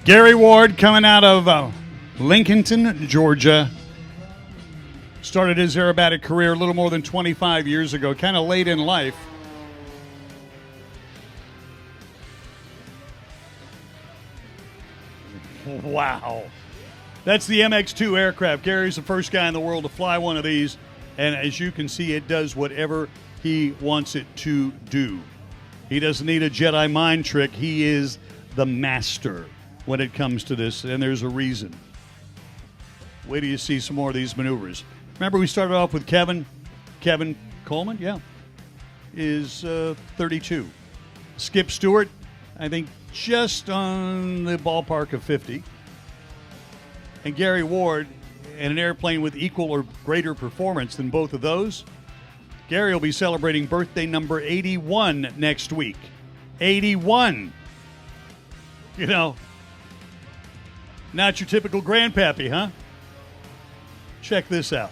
Gary Ward coming out of Lincolnton, Georgia. Started his aerobatic career a little more than 25 years ago, kind of late in life. Wow. That's the MX-2 aircraft. Gary's the first guy in the world to fly one of these, and as you can see, it does whatever he wants it to do. He doesn't need a Jedi mind trick. He is the master when it comes to this, and there's a reason. Wait till you see some more of these maneuvers. Remember, we started off with Kevin Coleman, is 32. Skip Stewart, I think just on the ballpark of 50. And Gary Ward, in an airplane with equal or greater performance than both of those. Gary will be celebrating birthday number 81 next week. 81. You know, not your typical grandpappy, huh? Check this out.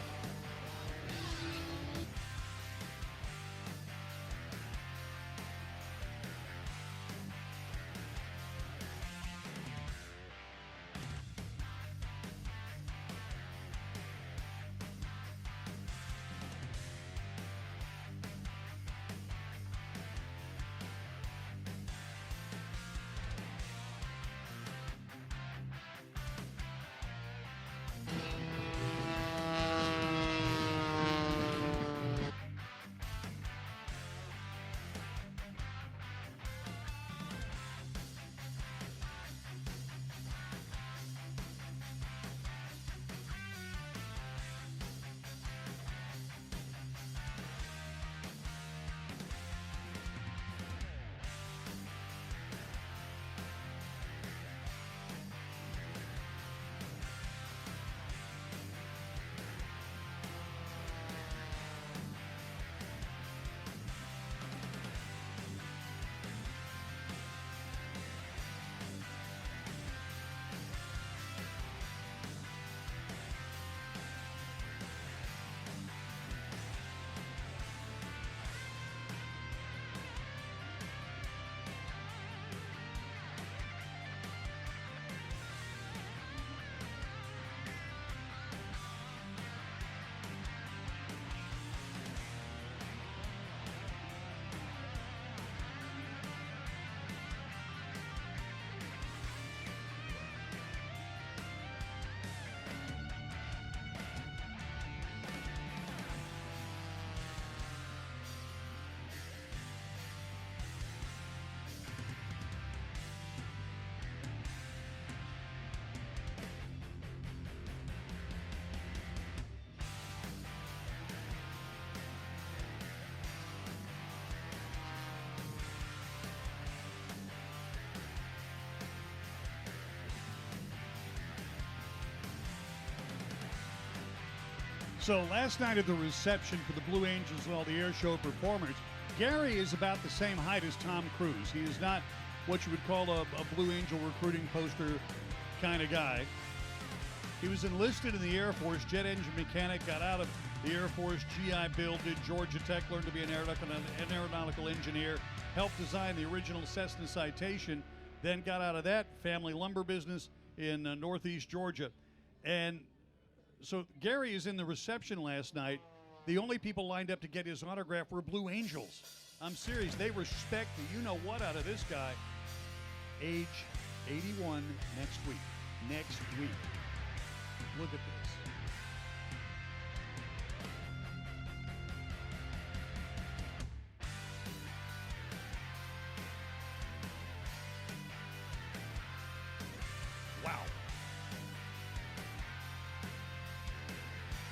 So last night at the reception for the Blue Angels and all the air show performers, Gary is about the same height as Tom Cruise. He is not what you would call a Blue Angel recruiting poster kind of guy. He was enlisted in the Air Force, jet engine mechanic, got out of the Air Force, GI Bill, did Georgia Tech, learned to be an aeronautical engineer, helped design the original Cessna Citation, then got out of that family lumber business in northeast Georgia. And so Gary is in the reception last night. The only people lined up to get his autograph were Blue Angels. I'm serious. They respect the you-know-what out of this guy. Age 81 next week. Next week. Look at this. Wow.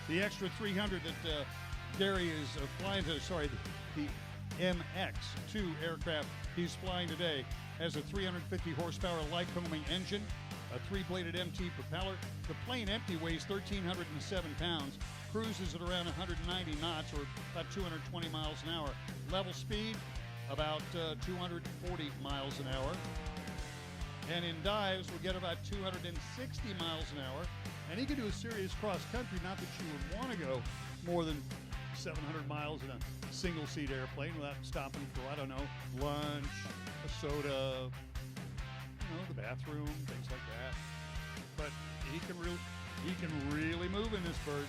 The extra 300 that Gary is flying to, the MX-2 aircraft he's flying today has a 350 horsepower light-foaming engine, a 3-bladed MT propeller. The plane empty weighs 1,307 pounds, cruises at around 190 knots or about 220 miles an hour. Level speed, about 240 miles an hour. And in dives, we'll get about 260 miles an hour. And he can do a serious cross-country, not that you would want to go more than 700 miles in a single-seat airplane without stopping for, lunch, a soda, the bathroom, things like that. But he can really move in this bird.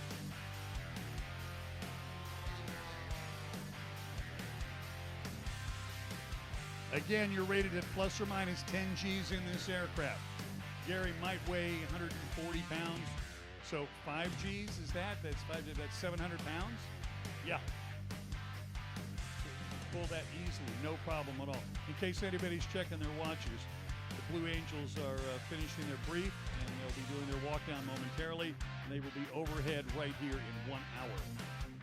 Again, you're rated at plus or minus 10 G's in this aircraft. Gary might weigh 140 pounds. So 5 G's is that? That's 700 pounds? Yeah. Pull that easily, no problem at all. In case anybody's checking their watches, the Blue Angels are finishing their brief, and they'll be doing their walk down momentarily, and they will be overhead right here in 1 hour.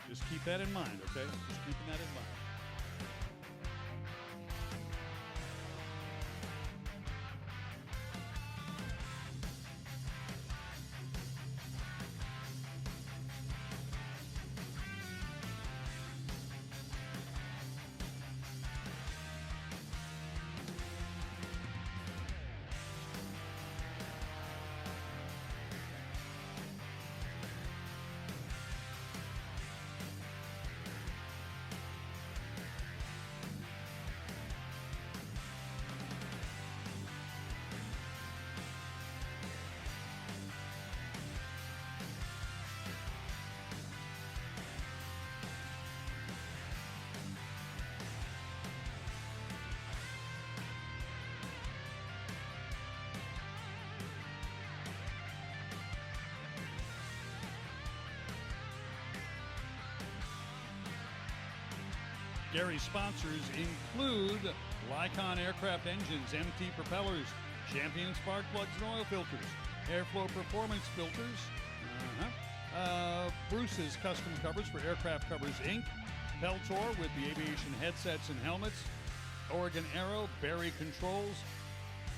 Just keep that in mind, okay? Just keeping that in mind. Gary's sponsors include Lycon Aircraft Engines, MT Propellers, Champion Spark Plugs and Oil Filters, Airflow Performance Filters, Bruce's Custom Covers for Aircraft Covers, Inc., Peltor with the aviation headsets and helmets, Oregon Aero, Barry Controls,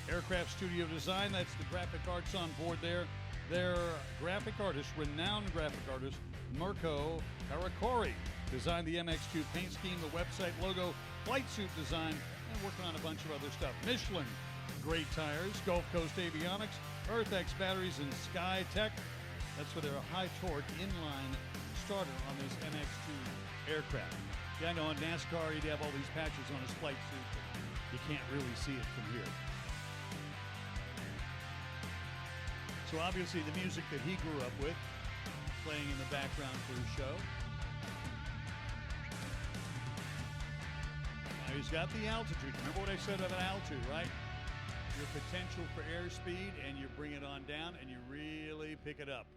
Aircraft Studio Design, that's the graphic arts on board there. Their graphic artist, renowned graphic artist, Mirko Karakori, designed the MX2 paint scheme, the website logo, flight suit design, and working on a bunch of other stuff. Michelin, great tires, Gulf Coast Avionics, EarthX batteries, and Sky Tech. That's for their high torque inline starter on this MX2 aircraft. Yeah, I know on NASCAR he'd have all these patches on his flight suit, but you can't really see it from here. So obviously the music that he grew up with, playing in the background for his show. Now he's got the altitude. Remember what I said about altitude, right? Your potential for airspeed, and you bring it on down and you really pick it up.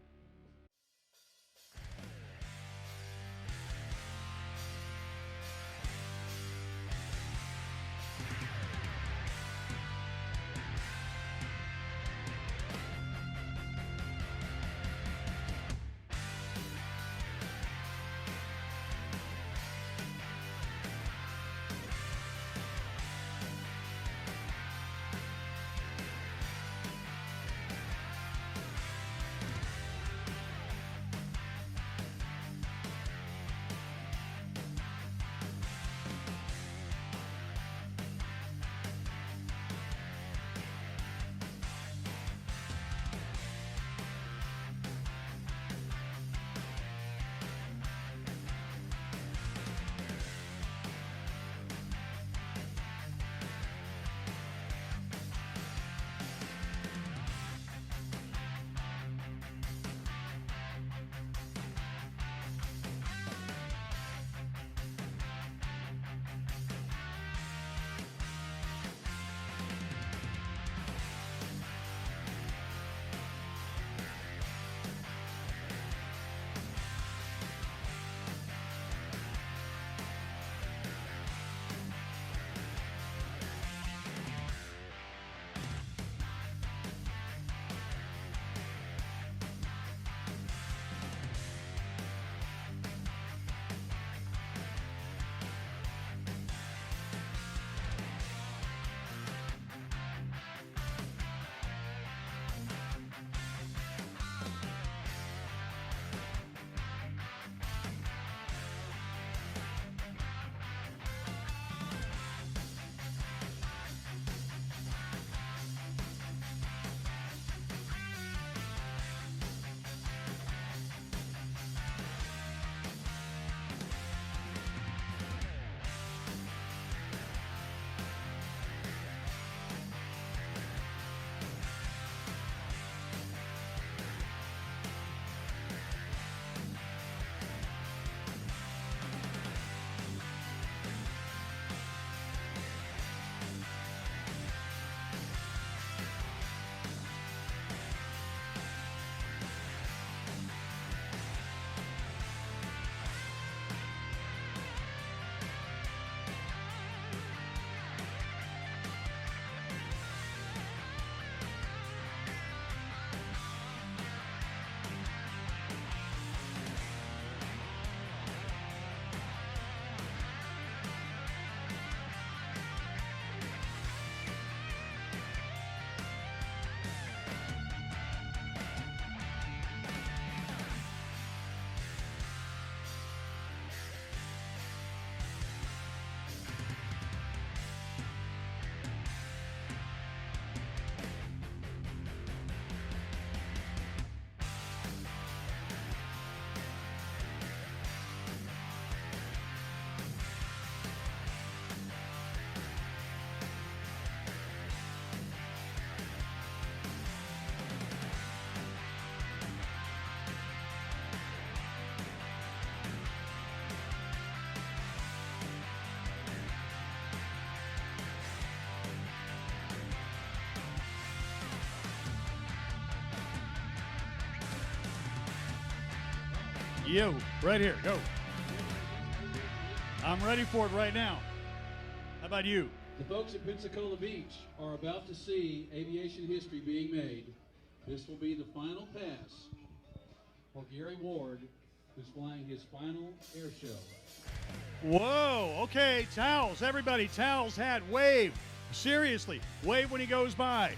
You, right here, go. I'm ready for it right now. How about you? The folks at Pensacola Beach are about to see aviation history being made. This will be the final pass for Gary Ward, who's flying his final air show. Whoa, okay, towels, everybody, towels, hat, wave. Seriously, wave when he goes by.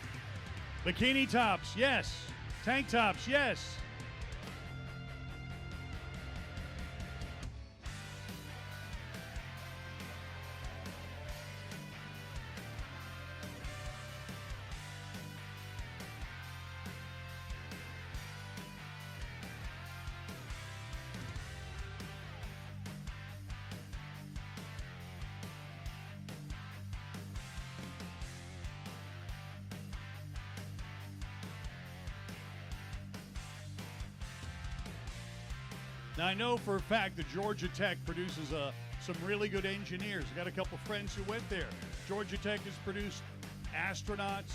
Bikini tops, yes. Tank tops, yes. Now, I know for a fact that Georgia Tech produces some really good engineers. I got a couple friends who went there. Georgia Tech has produced astronauts,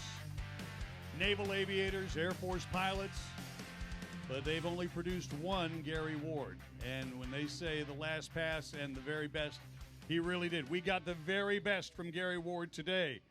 naval aviators, Air Force pilots, but they've only produced one Gary Ward. And when they say the last pass and the very best, he really did. We got the very best from Gary Ward today.